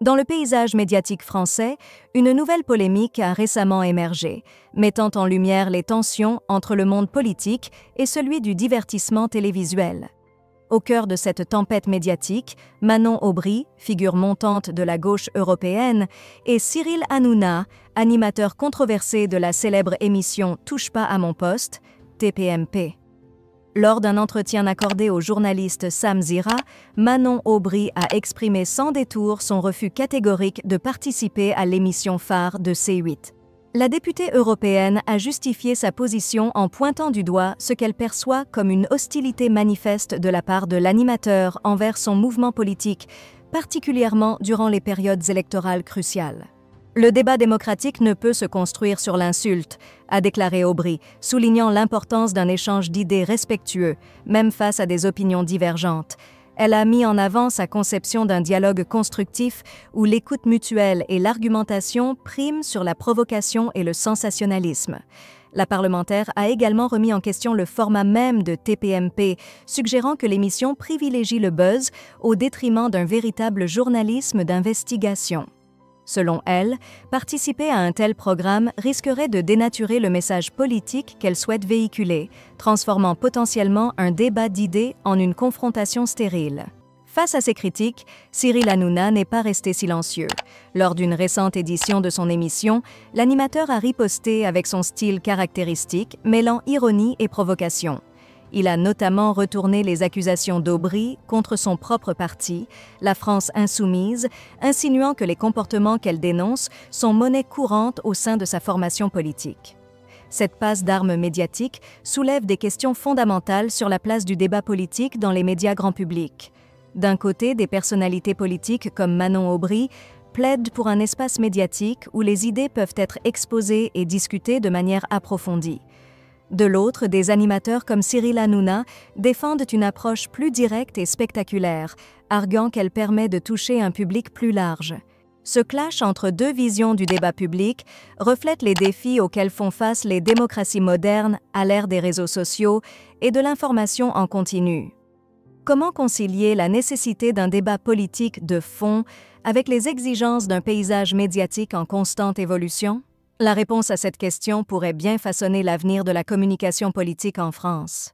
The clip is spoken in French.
Dans le paysage médiatique français, une nouvelle polémique a récemment émergé, mettant en lumière les tensions entre le monde politique et celui du divertissement télévisuel. Au cœur de cette tempête médiatique, Manon Aubry, figure montante de la gauche européenne, et Cyril Hanouna, animateur controversé de la célèbre émission Touche pas à mon poste, TPMP. Lors d'un entretien accordé au journaliste Sam Zira, Manon Aubry a exprimé sans détour son refus catégorique de participer à l'émission phare de C8. La députée européenne a justifié sa position en pointant du doigt ce qu'elle perçoit comme une hostilité manifeste de la part de l'animateur envers son mouvement politique, particulièrement durant les périodes électorales cruciales. Le débat démocratique ne peut se construire sur l'insulte, a déclaré Aubry, soulignant l'importance d'un échange d'idées respectueux, même face à des opinions divergentes. Elle a mis en avant sa conception d'un dialogue constructif où l'écoute mutuelle et l'argumentation priment sur la provocation et le sensationnalisme. La parlementaire a également remis en question le format même de TPMP, suggérant que l'émission privilégie le buzz au détriment d'un véritable journalisme d'investigation. Selon elle, participer à un tel programme risquerait de dénaturer le message politique qu'elle souhaite véhiculer, transformant potentiellement un débat d'idées en une confrontation stérile. Face à ces critiques, Cyril Hanouna n'est pas resté silencieux. Lors d'une récente édition de son émission, l'animateur a riposté avec son style caractéristique, mêlant ironie et provocation. Il a notamment retourné les accusations d'Aubry contre son propre parti, la France insoumise, insinuant que les comportements qu'elle dénonce sont monnaie courante au sein de sa formation politique. Cette passe d'armes médiatiques soulève des questions fondamentales sur la place du débat politique dans les médias grand public. D'un côté, des personnalités politiques comme Manon Aubry plaident pour un espace médiatique où les idées peuvent être exposées et discutées de manière approfondie. De l'autre, des animateurs comme Cyril Hanouna défendent une approche plus directe et spectaculaire, arguant qu'elle permet de toucher un public plus large. Ce clash entre deux visions du débat public reflète les défis auxquels font face les démocraties modernes à l'ère des réseaux sociaux et de l'information en continu. Comment concilier la nécessité d'un débat politique de fond avec les exigences d'un paysage médiatique en constante évolution? La réponse à cette question pourrait bien façonner l'avenir de la communication politique en France.